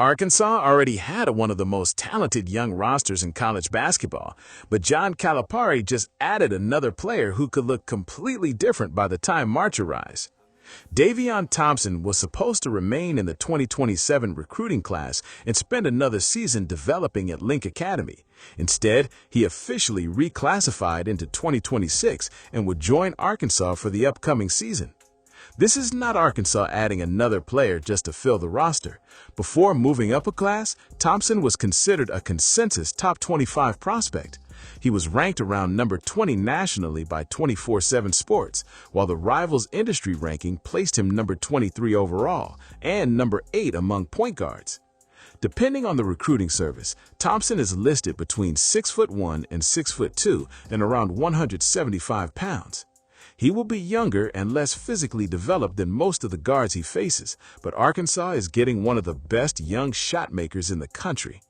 Arkansas already had one of the most talented young rosters in college basketball, but John Calipari just added another player who could look completely different by the time March arrives. Davion Thompson was supposed to remain in the 2027 recruiting class and spend another season developing at Link Academy. Instead, he officially reclassified into 2026 and would join Arkansas for the upcoming season. This is not Arkansas adding another player just to fill the roster. Before moving up a class, Thompson was considered a consensus top 25 prospect. He was ranked around number 20 nationally by 24/7 Sports, while the Rivals industry ranking placed him number 23 overall and number 8 among point guards. Depending on the recruiting service, Thompson is listed between 6'1" and 6'2" and around 175 pounds. He will be younger and less physically developed than most of the guards he faces, but Arkansas is getting one of the best young shot makers in the country.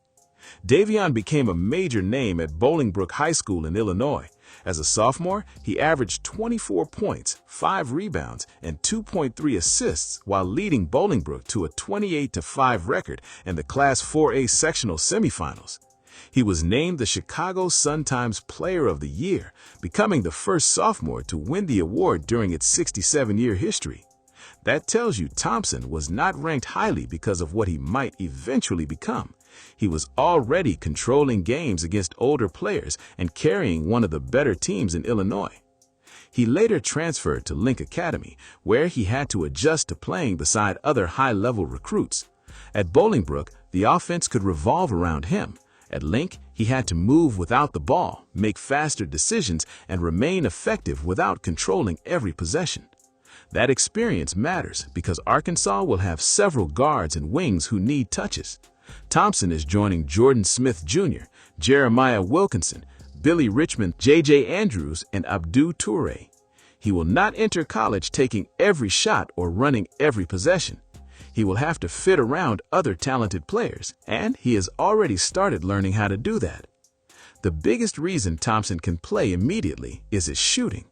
Davion became a major name at Bolingbrook High School in Illinois. As a sophomore, he averaged 24 points, 5 rebounds, and 2.3 assists while leading Bolingbrook to a 28-5 record in the Class 4A sectional semifinals. He was named the Chicago Sun-Times Player of the Year, becoming the first sophomore to win the award during its 67-year history. That tells you Thompson was not ranked highly because of what he might eventually become. He was already controlling games against older players and carrying one of the better teams in Illinois. He later transferred to Link Academy, where he had to adjust to playing beside other high-level recruits. At Bolingbrook, the offense could revolve around him. At Link, he had to move without the ball, make faster decisions, and remain effective without controlling every possession. That experience matters because Arkansas will have several guards and wings who need touches. Thompson is joining Jordan Smith Jr., Jeremiah Wilkinson, Billy Richmond, J.J. Andrews, and Abdou Toure. He will not enter college taking every shot or running every possession. He will have to fit around other talented players, and he has already started learning how to do that. The biggest reason Thompson can play immediately is his shooting.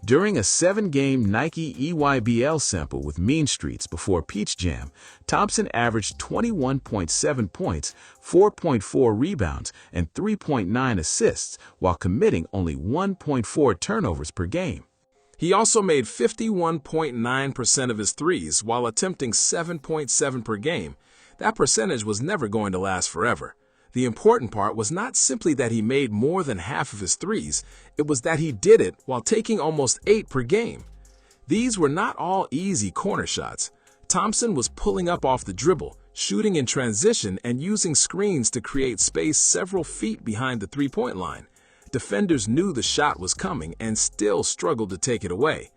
During a 7-game Nike EYBL sample with Mean Streets before Peach Jam, Thompson averaged 21.7 points, 4.4 rebounds, and 3.9 assists while committing only 1.4 turnovers per game. He also made 51.9% of his threes while attempting 7.7 per game. That percentage was never going to last forever. The important part was not simply that he made more than half of his threes, it was that he did it while taking almost 8 per game. These were not all easy corner shots. Thompson was pulling up off the dribble, shooting in transition, and using screens to create space several feet behind the three-point line. Defenders knew the shot was coming and still struggled to take it away.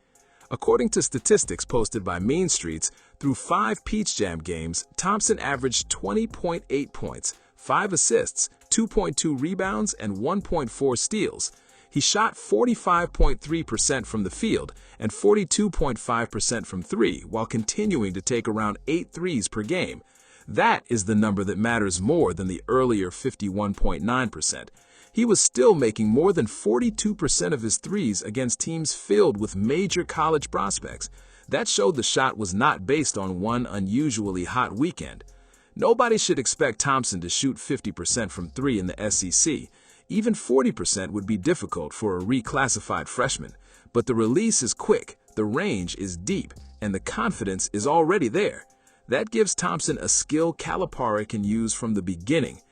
According to statistics posted by Mean Streets, through 5 Peach Jam games, Thompson averaged 20.8 points, 5 assists, 2.2 rebounds, and 1.4 steals. He shot 45.3% from the field and 42.5% from 3 while continuing to take around 8 threes per game. That is the number that matters more than the earlier 51.9%. He was still making more than 42% of his threes against teams filled with major college prospects. That showed the shot was not based on one unusually hot weekend. Nobody should expect Thompson to shoot 50% from 3 in the SEC. Even 40% would be difficult for a reclassified freshman. But the release is quick, the range is deep, and the confidence is already there. That gives Thompson a skill Calipari can use from the beginning.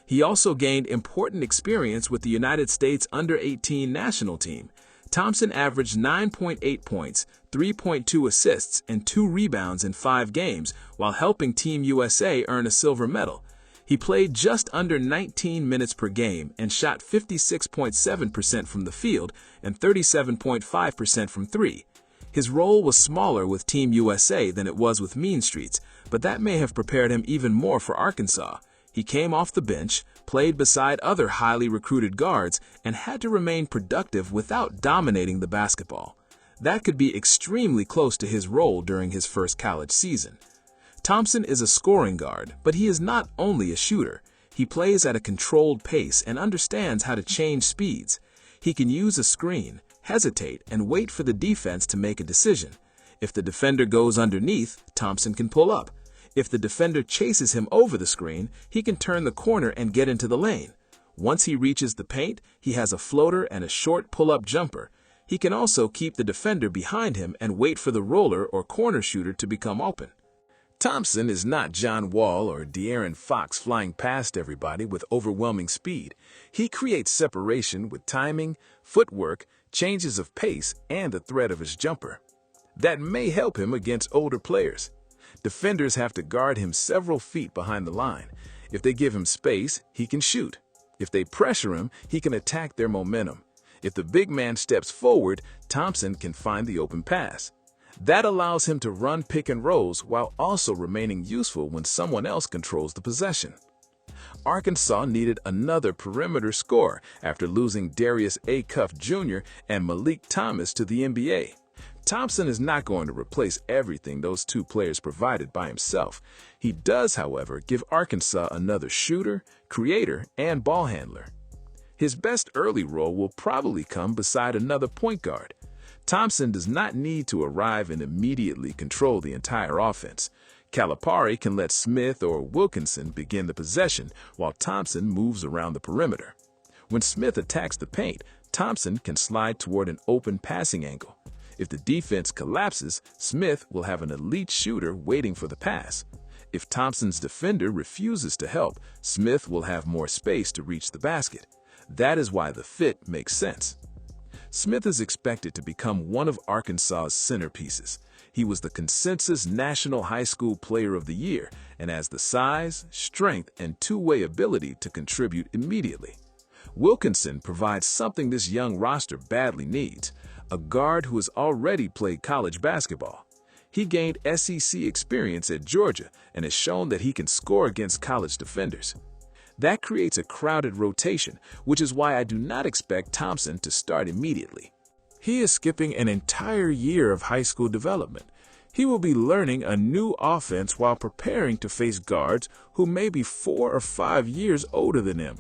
He also gained important experience with the United States under-18 national team. Thompson averaged 9.8 points, 3.2 assists, and 2 rebounds in 5 games while helping Team USA earn a silver medal. He played just under 19 minutes per game and shot 56.7% from the field and 37.5% from 3. His role was smaller with Team USA than it was with Mean Streets, but that may have prepared him even more for Arkansas. He came off the bench, played beside other highly recruited guards, and had to remain productive without dominating the basketball. That could be extremely close to his role during his first college season. Thompson is a scoring guard, but he is not only a shooter. He plays at a controlled pace and understands how to change speeds. He can use a screen, hesitate, and wait for the defense to make a decision. If the defender goes underneath, Thompson can pull up. If the defender chases him over the screen, he can turn the corner and get into the lane. Once he reaches the paint, he has a floater and a short pull-up jumper. He can also keep the defender behind him and wait for the roller or corner shooter to become open. Thompson is not John Wall or De'Aaron Fox flying past everybody with overwhelming speed. He creates separation with timing, footwork, changes of pace, and the threat of his jumper. That may help him against older players. Defenders have to guard him several feet behind the line. If they give him space, he can shoot. If they pressure him, he can attack their momentum. If the big man steps forward, Thompson can find the open pass. That allows him to run pick and rolls while also remaining useful when someone else controls the possession. Arkansas needed another perimeter scorer after losing Darius A. Cuff Jr. and Malik Thomas to the NBA. Thompson is not going to replace everything those two players provided by himself. He does, however, give Arkansas another shooter, creator, and ball handler. His best early role will probably come beside another point guard. Thompson does not need to arrive and immediately control the entire offense. Calipari can let Smith or Wilkinson begin the possession while Thompson moves around the perimeter. When Smith attacks the paint, Thompson can slide toward an open passing angle. If the defense collapses, Smith will have an elite shooter waiting for the pass. If Thompson's defender refuses to help, Smith will have more space to reach the basket. That is why the fit makes sense. Smith is expected to become one of Arkansas's centerpieces. He was the consensus National High School Player of the Year and has the size, strength, and two-way ability to contribute immediately. Wilkinson provides something this young roster badly needs: a guard who has already played college basketball. He gained SEC experience at Georgia and has shown that he can score against college defenders. That creates a crowded rotation, which is why I do not expect Thompson to start immediately. He is skipping an entire year of high school development. He will be learning a new offense while preparing to face guards who may be 4 or 5 years older than him.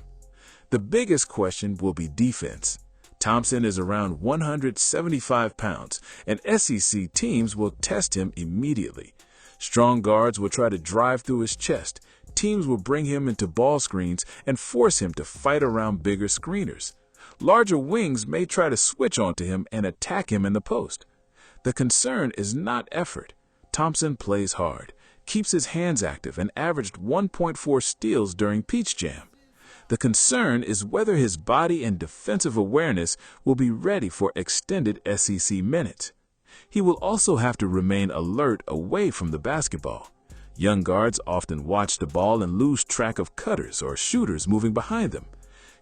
The biggest question will be defense. Thompson is around 175 pounds, and SEC teams will test him immediately. Strong guards will try to drive through his chest. Teams will bring him into ball screens and force him to fight around bigger screeners. Larger wings may try to switch onto him and attack him in the post. The concern is not effort. Thompson plays hard, keeps his hands active, and averaged 1.4 steals during Peach Jam. The concern is whether his body and defensive awareness will be ready for extended SEC minutes. He will also have to remain alert away from the basketball. Young guards often watch the ball and lose track of cutters or shooters moving behind them.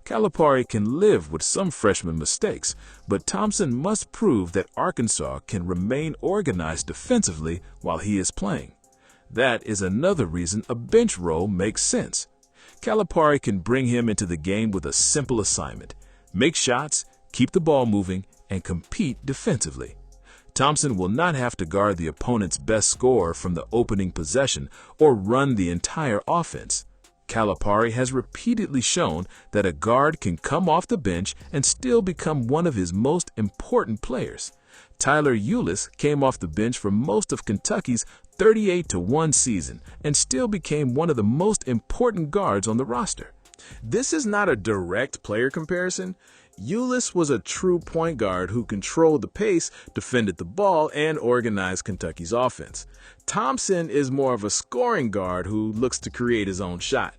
Calipari can live with some freshman mistakes, but Thompson must prove that Arkansas can remain organized defensively while he is playing. That is another reason a bench role makes sense. Calipari can bring him into the game with a simple assignment: make shots, keep the ball moving, and compete defensively. Thompson will not have to guard the opponent's best scorer from the opening possession or run the entire offense. Calipari has repeatedly shown that a guard can come off the bench and still become one of his most important players. Tyler Ulis came off the bench for most of Kentucky's 38-1 season and still became one of the most important guards on the roster. This is not a direct player comparison. Ulis was a true point guard who controlled the pace, defended the ball, and organized Kentucky's offense. Thompson is more of a scoring guard who looks to create his own shot.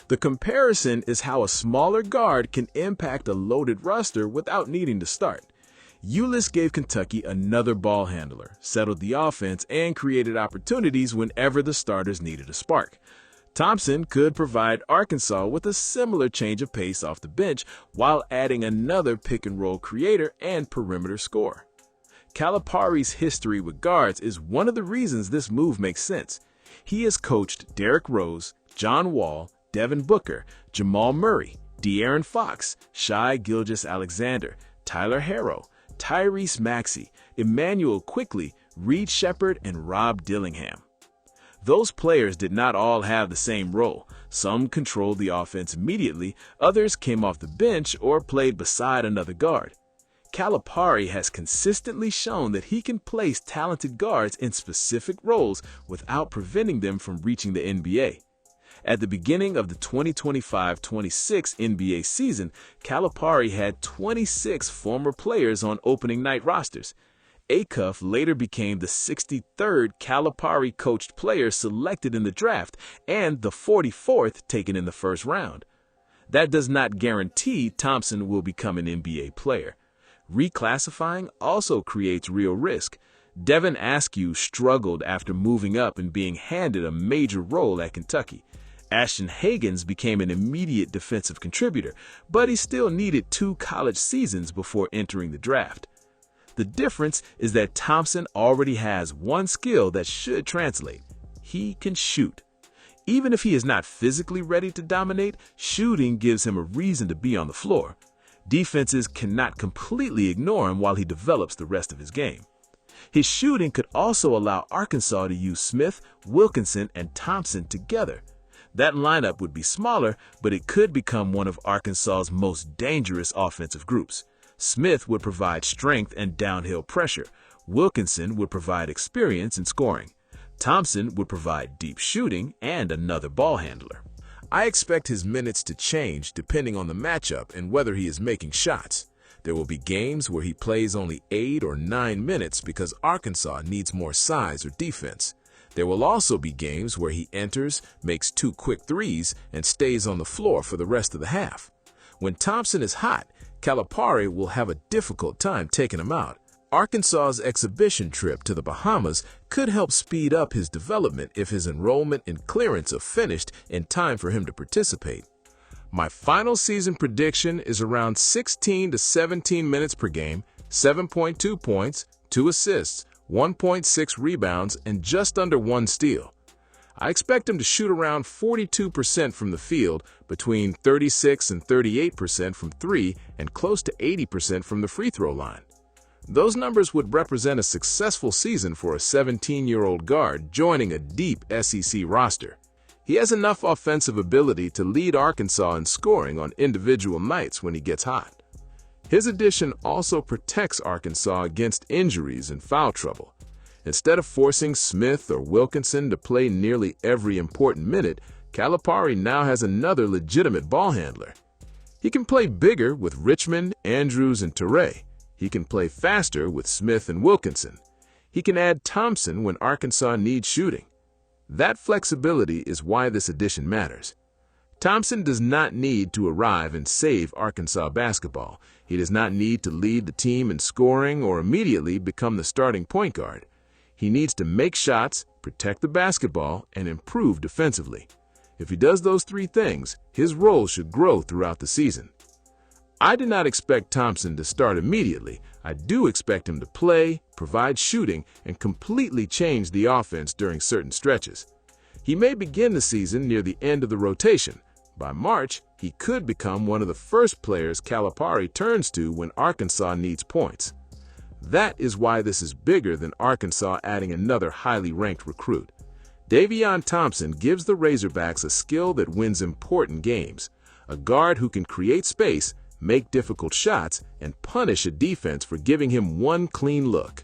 The comparison is how a smaller guard can impact a loaded roster without needing to start. Ulis gave Kentucky another ball handler, settled the offense, and created opportunities whenever the starters needed a spark. Thompson could provide Arkansas with a similar change of pace off the bench while adding another pick-and-roll creator and perimeter scorer. Calipari's history with guards is one of the reasons this move makes sense. He has coached Derrick Rose, John Wall, Devin Booker, Jamal Murray, De'Aaron Fox, Shai Gilgeous-Alexander, Tyler Herro, Tyrese Maxey, Emmanuel Quickley, Reed Sheppard, and Rob Dillingham. Those players did not all have the same role. Some controlled the offense immediately, others came off the bench or played beside another guard. Calipari has consistently shown that he can place talented guards in specific roles without preventing them from reaching the NBA. At the beginning of the 2025-26 NBA season, Calipari had 26 former players on opening night rosters. Acuff later became the 63rd Calipari-coached player selected in the draft and the 44th taken in the first round. That does not guarantee Thompson will become an NBA player. Reclassifying also creates real risk. Devin Askew struggled after moving up and being handed a major role at Kentucky. Ashton Hagans became an immediate defensive contributor, but he still needed 2 college seasons before entering the draft. The difference is that Thompson already has one skill that should translate. He can shoot. Even if he is not physically ready to dominate, shooting gives him a reason to be on the floor. Defenses cannot completely ignore him while he develops the rest of his game. His shooting could also allow Arkansas to use Smith, Wilkinson, and Thompson together. That lineup would be smaller, but it could become one of Arkansas's most dangerous offensive groups. Smith would provide strength and downhill pressure. Wilkinson would provide experience in scoring. Thompson would provide deep shooting and another ball handler. I expect his minutes to change depending on the matchup and whether he is making shots. There will be games where he plays only 8 or 9 minutes because Arkansas needs more size or defense. There will also be games where he enters, makes 2 quick threes, and stays on the floor for the rest of the half. When Thompson is hot, Calipari will have a difficult time taking him out. Arkansas's exhibition trip to the Bahamas could help speed up his development if his enrollment and clearance are finished in time for him to participate. My final season prediction is around 16 to 17 minutes per game, 7.2 points, 2 assists, 1.6 rebounds, and just under 1 steal. I expect him to shoot around 42% from the field, between 36 and 38% from 3, and close to 80% from the free throw line. Those numbers would represent a successful season for a 17-year-old guard joining a deep SEC roster. He has enough offensive ability to lead Arkansas in scoring on individual nights when he gets hot. His addition also protects Arkansas against injuries and foul trouble. Instead of forcing Smith or Wilkinson to play nearly every important minute, Calipari now has another legitimate ball handler. He can play bigger with Richmond, Andrews, and Toure. He can play faster with Smith and Wilkinson. He can add Thompson when Arkansas needs shooting. That flexibility is why this addition matters. Thompson does not need to arrive and save Arkansas basketball. He does not need to lead the team in scoring or immediately become the starting point guard. He needs to make shots, protect the basketball, and improve defensively. If he does those 3 things, his role should grow throughout the season. I do not expect Thompson to start immediately. I do expect him to play, provide shooting, and completely change the offense during certain stretches. He may begin the season near the end of the rotation. By March, he could become one of the first players Calipari turns to when Arkansas needs points. That is why this is bigger than Arkansas adding another highly ranked recruit. Davion Thompson gives the Razorbacks a skill that wins important games, a guard who can create space, make difficult shots, and punish a defense for giving him one clean look.